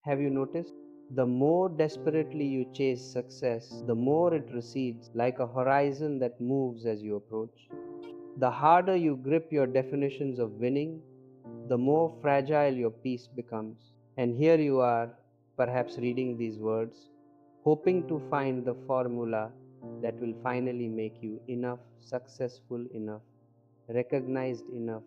Have you noticed? The more desperately you chase success, the more it recedes like a horizon that moves as you approach. The harder you grip your definitions of winning, the more fragile your peace becomes. And here you are, perhaps reading these words, hoping to find the formula that will finally make you enough, successful enough, recognized enough,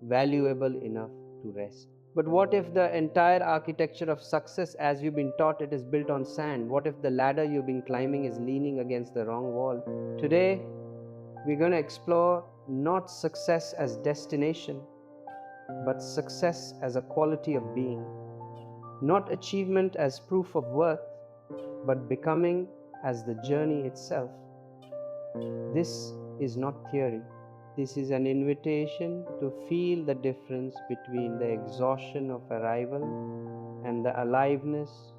valuable enough to rest. But what if the entire architecture of success as you've been taught it is built on sand? What if the ladder you've been climbing is leaning against the wrong wall? Today, we're going to explore not success as destination, but success as a quality of being. Not achievement as proof of worth, but becoming as the journey itself. This is not theory. This is an invitation to feel the difference between the exhaustion of arrival and the aliveness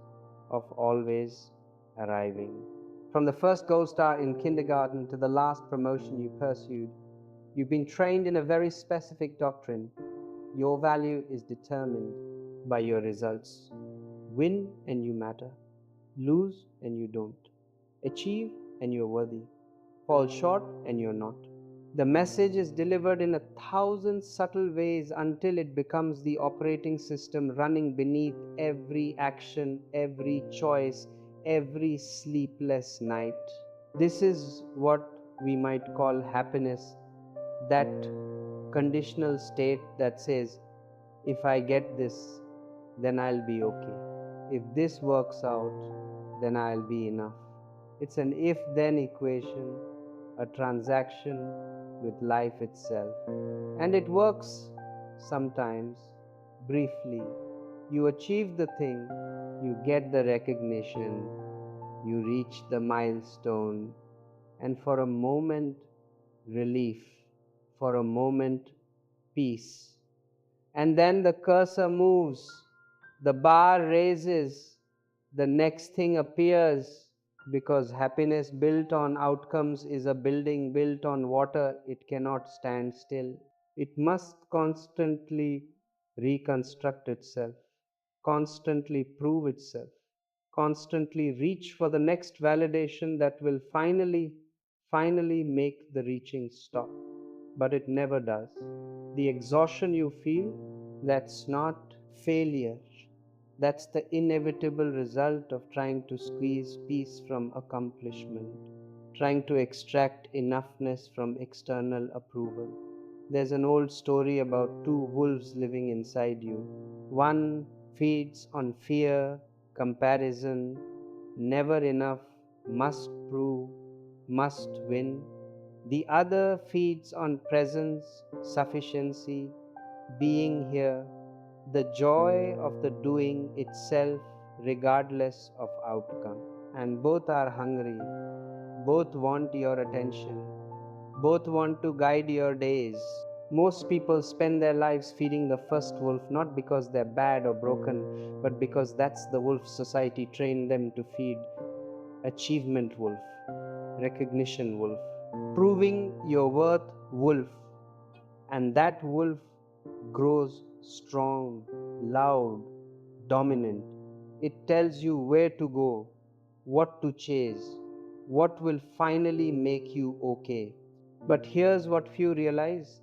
of always arriving. From the first gold star in kindergarten to the last promotion you pursued, you've been trained in a very specific doctrine. Your value is determined by your results. Win and you matter. Lose and you don't. Achieve and you're worthy. Fall short and you're not. The message is delivered in 1,000 subtle ways until it becomes the operating system running beneath every action, every choice, every sleepless night. This is what we might call happiness, that conditional state that says, if I get this, then I'll be okay. If this works out, then I'll be enough. It's an if-then equation, a transaction with life itself. And it works sometimes, briefly. You achieve the thing, you get the recognition, you reach the milestone, and for a moment, relief, for a moment, peace. And then the cursor moves, the bar raises, the next thing appears, because happiness built on outcomes is a building built on water. It cannot stand still. It must constantly reconstruct itself, constantly prove itself, constantly reach for the next validation that will finally make the reaching stop. But it never does. The exhaustion you feel, that's not failure. That's the inevitable result of trying to squeeze peace from accomplishment, trying to extract enoughness from external approval. There's an old story about two wolves living inside you. One feeds on fear, comparison, never enough, must prove, must win. The other feeds on presence, sufficiency, being here, the joy of the doing itself regardless of outcome. And both are hungry, both want your attention, both want to guide your days. Most people spend their lives feeding the first wolf, not because they're bad or broken, but because that's the wolf society trained them to feed. Achievement wolf, recognition wolf, proving your worth wolf. And that wolf grows strong, loud, dominant. It tells you where to go, what to chase, what will finally make you okay. But here's what few realize: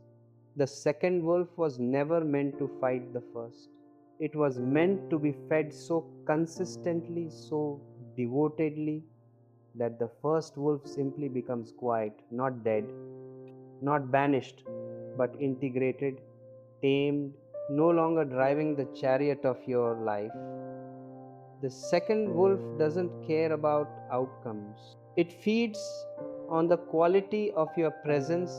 the second wolf was never meant to fight the first. It was meant to be fed so consistently, so devotedly, that the first wolf simply becomes quiet, not dead, not banished, but integrated, tamed, no longer driving the chariot of your life. The second wolf doesn't care about outcomes. It feeds on the quality of your presence,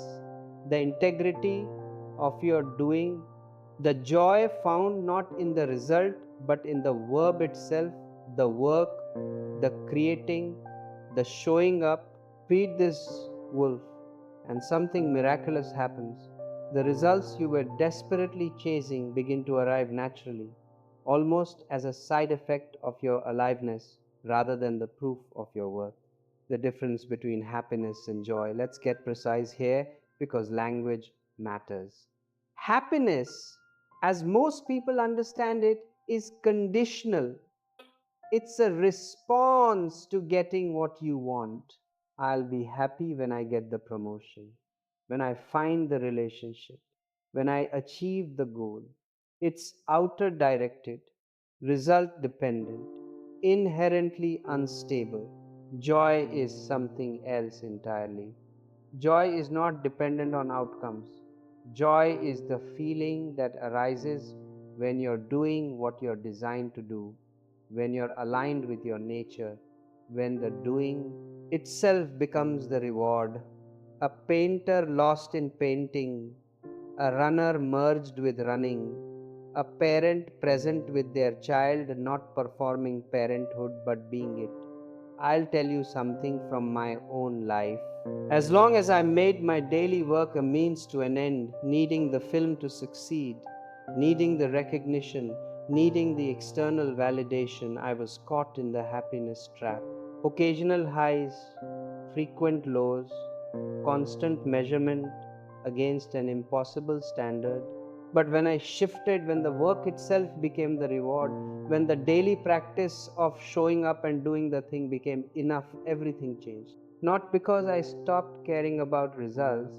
the integrity of your doing, the joy found not in the result but in the verb itself, the work, the creating, the showing up. Feed this wolf, and something miraculous happens. The results you were desperately chasing begin to arrive naturally, almost as a side effect of your aliveness rather than the proof of your worth. The difference between happiness and joy. Let's get precise here because language matters. Happiness, as most people understand it, is conditional. It's a response to getting what you want. I'll be happy when I get the promotion, when I find the relationship, when I achieve the goal. It's outer directed, result dependent, inherently unstable. Joy is something else entirely. Joy is not dependent on outcomes. Joy is the feeling that arises when you're doing what you're designed to do, when you're aligned with your nature, when the doing itself becomes the reward. A painter lost in painting, a runner merged with running, a parent present with their child, not performing parenthood but being it. I'll tell you something from my own life. As long as I made my daily work a means to an end, needing the film to succeed, needing the recognition, needing the external validation, I was caught in the happiness trap. Occasional highs, frequent lows, constant measurement against an impossible standard. But when I shifted, when the work itself became the reward, when the daily practice of showing up and doing the thing became enough, everything changed. Not because I stopped caring about results,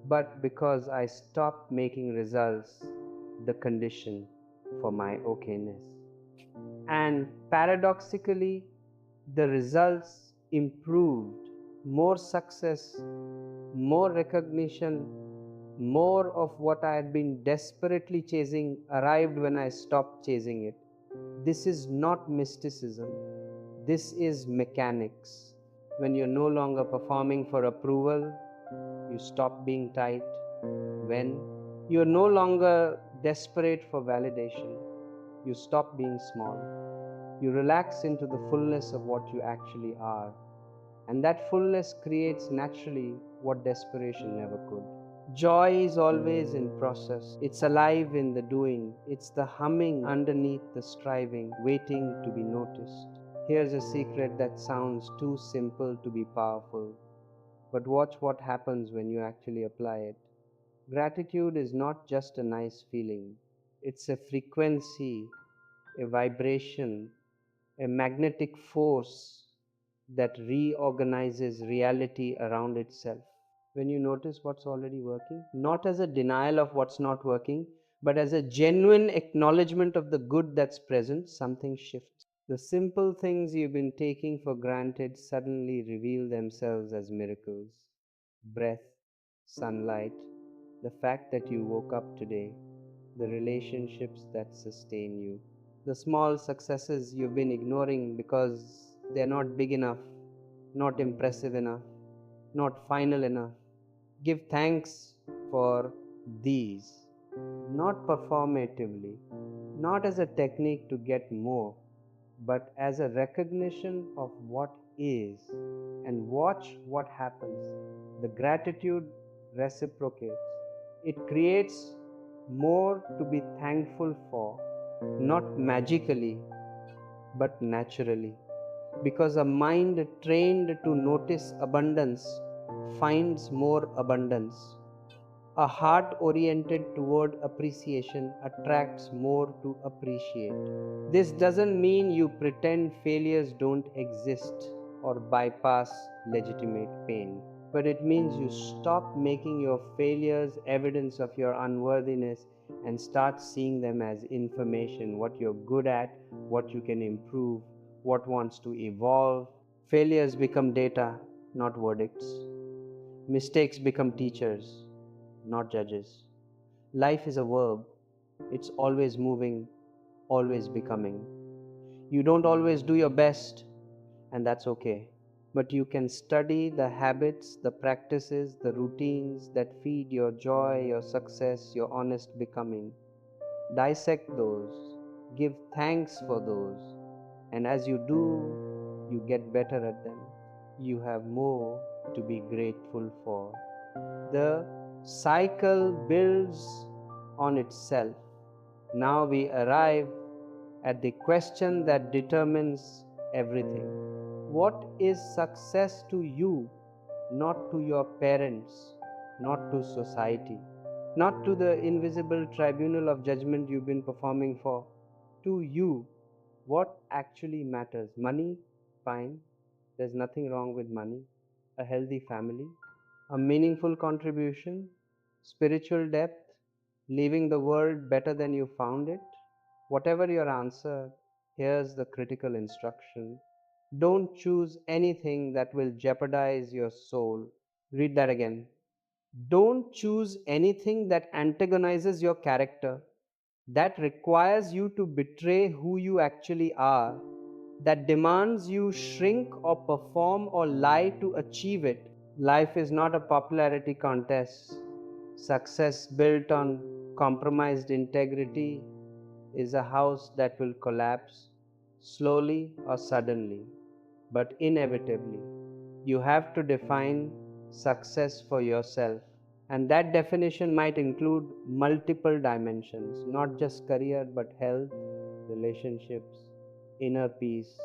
but because I stopped making results the condition for my okayness. And paradoxically, the results improved. More success, more recognition, more of what I had been desperately chasing arrived when I stopped chasing it. This is not mysticism, this is mechanics. When you're no longer performing for approval, you stop being tight. When you're no longer desperate for validation, you stop being small. You relax into the fullness of what you actually are. And that fullness creates naturally what desperation never could. Joy is always in process. It's alive in the doing. It's the humming underneath the striving, waiting to be noticed. Here's a secret that sounds too simple to be powerful, but watch what happens when you actually apply it. Gratitude is not just a nice feeling, it's a frequency, a vibration, a magnetic force that reorganizes reality around itself. When you notice what's already working, not as a denial of what's not working, but as a genuine acknowledgement of the good that's present, something shifts. The simple things you've been taking for granted suddenly reveal themselves as miracles. Breath, sunlight, the fact that you woke up today, the relationships that sustain you, the small successes you've been ignoring because they're not big enough, not impressive enough, not final enough. Give thanks for these, not performatively, not as a technique to get more, but as a recognition of what is, and watch what happens. The gratitude reciprocates. It creates more to be thankful for, not magically, but naturally. Because a mind trained to notice abundance finds more abundance. A heart oriented toward appreciation attracts more to appreciate. This doesn't mean you pretend failures don't exist or bypass legitimate pain, but it means you stop making your failures evidence of your unworthiness and start seeing them as information, what you're good at, what you can improve, what wants to evolve. Failures become data, not verdicts. Mistakes become teachers, not judges. Life is a verb, it's always moving, always becoming. You don't always do your best, and that's okay. But you can study the habits, the practices, the routines that feed your joy, your success, your honest becoming. Dissect those, give thanks for those, and as you do, you get better at them. You have more to be grateful for. The cycle builds on itself. Now we arrive at the question that determines everything. What is success to you, not to your parents, not to society, not to the invisible tribunal of judgment you've been performing for, to you? What actually matters? Money? Fine. There's nothing wrong with money. A healthy family? A meaningful contribution? Spiritual depth? Leaving the world better than you found it? Whatever your answer, here's the critical instruction. Don't choose anything that will jeopardize your soul. Read that again. Don't choose anything that antagonizes your character, that requires you to betray who you actually are, that demands you shrink or perform or lie to achieve it. Life is not a popularity contest. Success built on compromised integrity is a house that will collapse slowly or suddenly, but inevitably. You have to define success for yourself. And that definition might include multiple dimensions, not just career, but health, relationships, inner peace,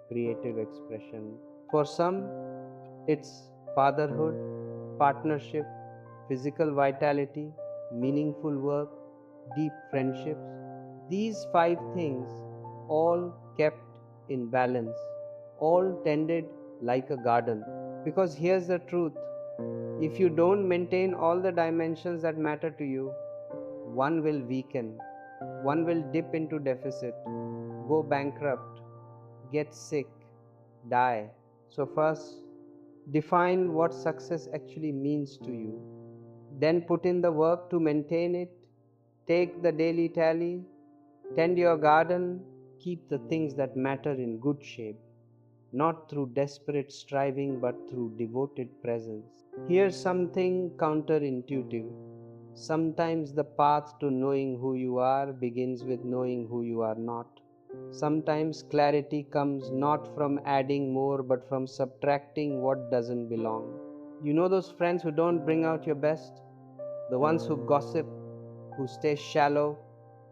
creative expression. For some, it's fatherhood, partnership, physical vitality, meaningful work, deep friendships. These five things, all kept in balance, all tended like a garden. Because here's the truth, if you don't maintain all the dimensions that matter to you, one will weaken, one will dip into deficit, go bankrupt, get sick, die. So, first, define what success actually means to you. Then put in the work to maintain it. Take the daily tally. Tend your garden. Keep the things that matter in good shape, not through desperate striving but through devoted presence. Here's something counterintuitive. Sometimes the path to knowing who you are begins with knowing who you are not. Sometimes clarity comes not from adding more but from subtracting what doesn't belong. You know those friends who don't bring out your best? The ones who gossip, who stay shallow,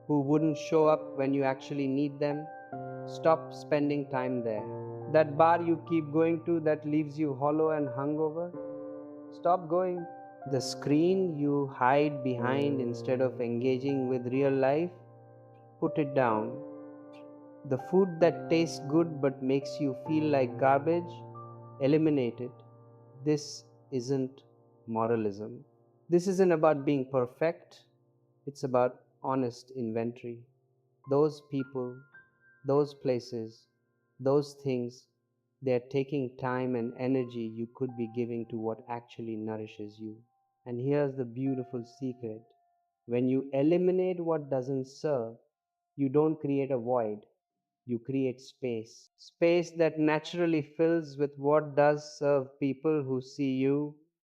who wouldn't show up when you actually need them? Stop spending time there. That bar you keep going to that leaves you hollow and hungover? Stop going. The screen you hide behind instead of engaging with real life? Put it down. The food that tastes good but makes you feel like garbage? Eliminate it. This isn't moralism. This isn't about being perfect. It's about honest inventory. Those people, those places, those things, they're taking time and energy you could be giving to what actually nourishes you. And here's the beautiful secret, when you eliminate what doesn't serve, you don't create a void, you create space. Space that naturally fills with what does serve people who see you,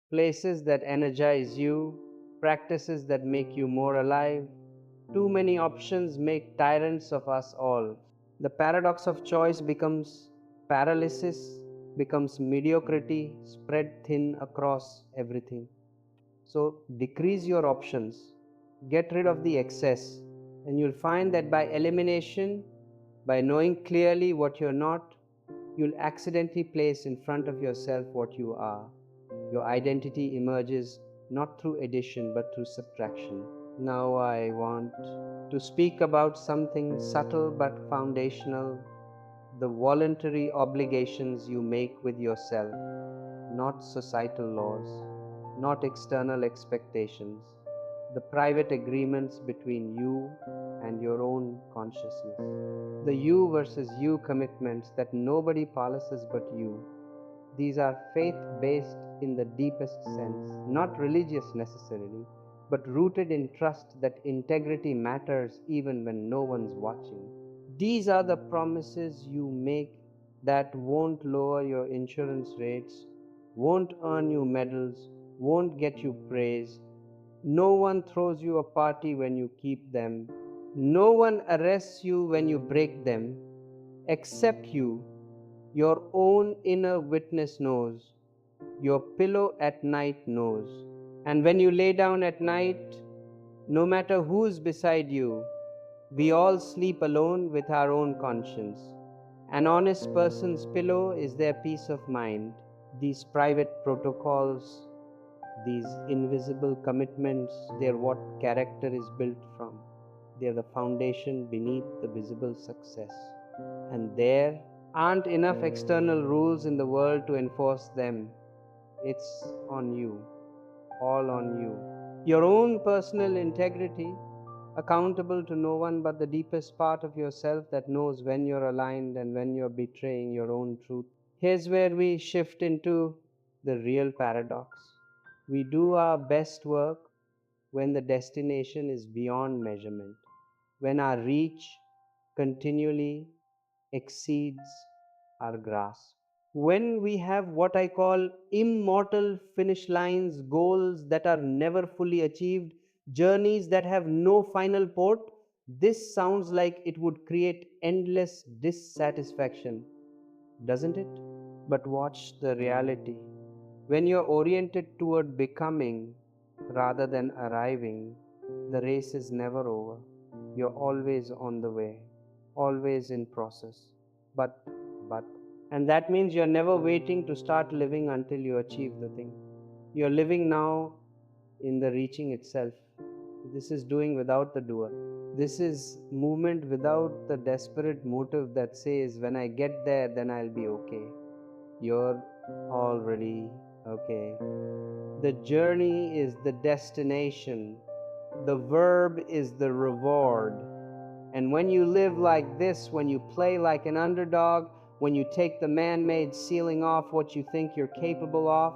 places that energize you, practices that make you more alive. Too many options make tyrants of us all. The paradox of choice becomes paralysis, becomes mediocrity spread thin across everything. So decrease your options, get rid of the excess, and you'll find that by elimination, by knowing clearly what you're not, you'll accidentally place in front of yourself what you are. Your identity emerges not through addition but through subtraction. Now I want to speak about something subtle but foundational, the voluntary obligations you make with yourself, not societal laws, not external expectations, the private agreements between you and your own consciousness. The you versus you commitments that nobody polishes but you. These are faith based in the deepest sense, not religious necessarily, but rooted in trust that integrity matters even when no one's watching. These are the promises you make that won't lower your insurance rates, won't earn you medals, won't get you praise. No one throws you a party when you keep them. No one arrests you when you break them, except you. Your own inner witness knows. Your pillow at night knows. And when you lay down at night, no matter who's beside you, we all sleep alone with our own conscience. An honest person's pillow is their peace of mind. These private protocols, these invisible commitments, they're what character is built from. They're the foundation beneath the visible success. And there aren't enough external rules in the world to enforce them. It's on you, all on you. Your own personal integrity, accountable to no one but the deepest part of yourself that knows when you're aligned and when you're betraying your own truth. Here's where we shift into the real paradox. We do our best work when the destination is beyond measurement, when our reach continually exceeds our grasp. When we have what I call immortal finish lines, goals that are never fully achieved, journeys that have no final port, this sounds like it would create endless dissatisfaction, doesn't it? But watch the reality. When you're oriented toward becoming rather than arriving, the race is never over. You're always on the way, always in process. But, but, and that means you're never waiting to start living until you achieve the thing. You're living now in the reaching itself. This is doing without the doer. This is movement without the desperate motive that says, when I get there, then I'll be okay. You're already okay. The journey is the destination, the verb is the reward. And when you live like this, when you play like an underdog, when you take the man made ceiling off what you think you're capable of,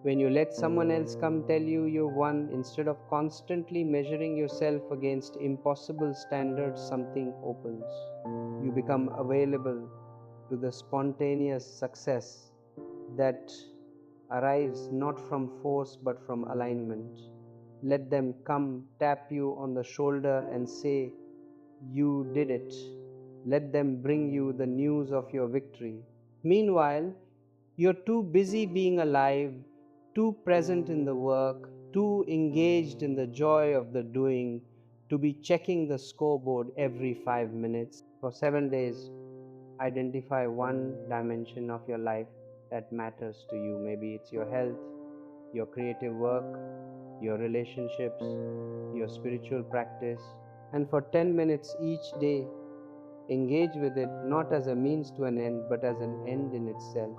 when you let someone else come tell you you're one, instead of constantly measuring yourself against impossible standards, something opens. You become available to the spontaneous success that arrives not from force but from alignment. Let them come tap you on the shoulder and say, you did it. Let them bring you the news of your victory. Meanwhile, you're too busy being alive, too present in the work, too engaged in the joy of the doing to be checking the scoreboard every 5 minutes. For 7 days, identify one dimension of your life that matters to you. Maybe it's your health, your creative work, your relationships, your spiritual practice. And for 10 minutes each day, engage with it not as a means to an end, but as an end in itself.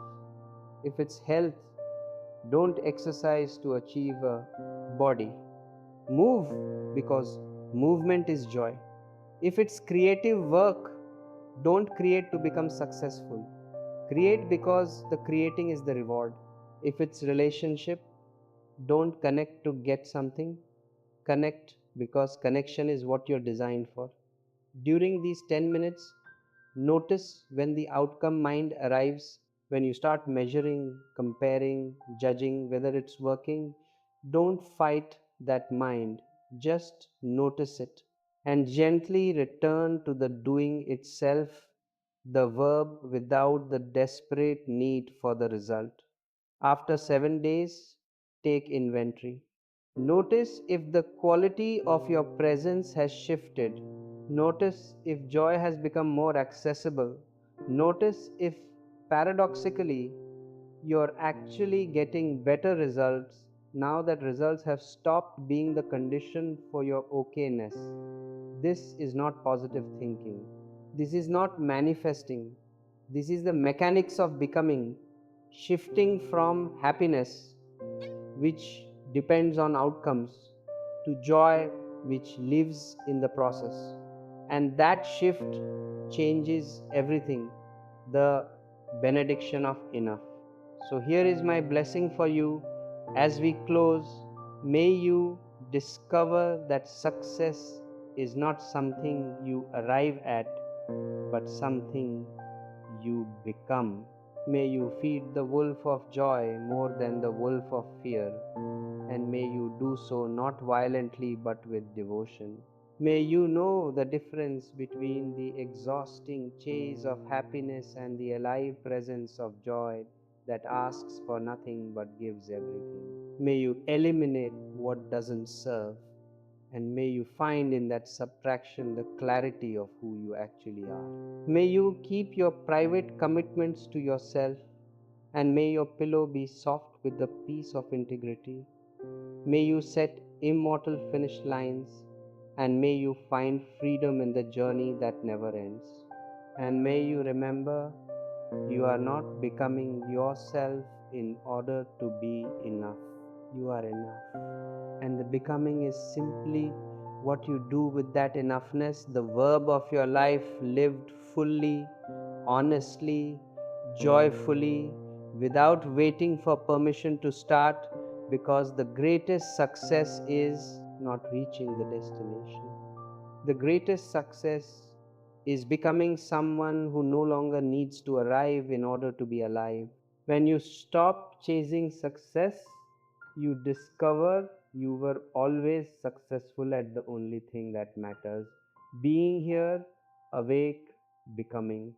If it's health, don't exercise to achieve a body. Move because movement is joy. If it's creative work, don't create to become successful. Create because the creating is the reward. If it's relationship, don't connect to get something. Connect because connection is what you're designed for. During these 10 minutes, notice when the outcome mind arrives, when you start measuring, comparing, judging whether it's working. Don't fight that mind, just notice it and gently return to the doing itself, the verb without the desperate need for the result. After 7 days, take inventory. Notice if the quality of your presence has shifted. Notice if joy has become more accessible. Notice if paradoxically you're actually getting better results now that results have stopped being the condition for your okayness. This is not positive thinking. This is not manifesting. This is the mechanics of becoming, shifting from happiness, which depends on outcomes, to joy, which lives in the process. And that shift changes everything, the benediction of enough. So, here is my blessing for you as we close. May you discover that success is not something you arrive at, but something you become. May you feed the wolf of joy more than the wolf of fear, and may you do so not violently but with devotion. May you know the difference between the exhausting chase of happiness and the alive presence of joy that asks for nothing but gives everything. May you eliminate what doesn't serve, and may you find in that subtraction the clarity of who you actually are. May you keep your private commitments to yourself, and may your pillow be soft with the peace of integrity. May you set immortal finish lines, and may you find freedom in the journey that never ends. And may you remember, you are not becoming yourself in order to be enough. You are enough. And the becoming is simply what you do with that enoughness, the verb of your life lived fully, honestly, joyfully, without waiting for permission to start, because the greatest success is not reaching the destination. The greatest success is becoming someone who no longer needs to arrive in order to be alive. When you stop chasing success, you discover you were always successful at the only thing that matters: being here, awake, becoming.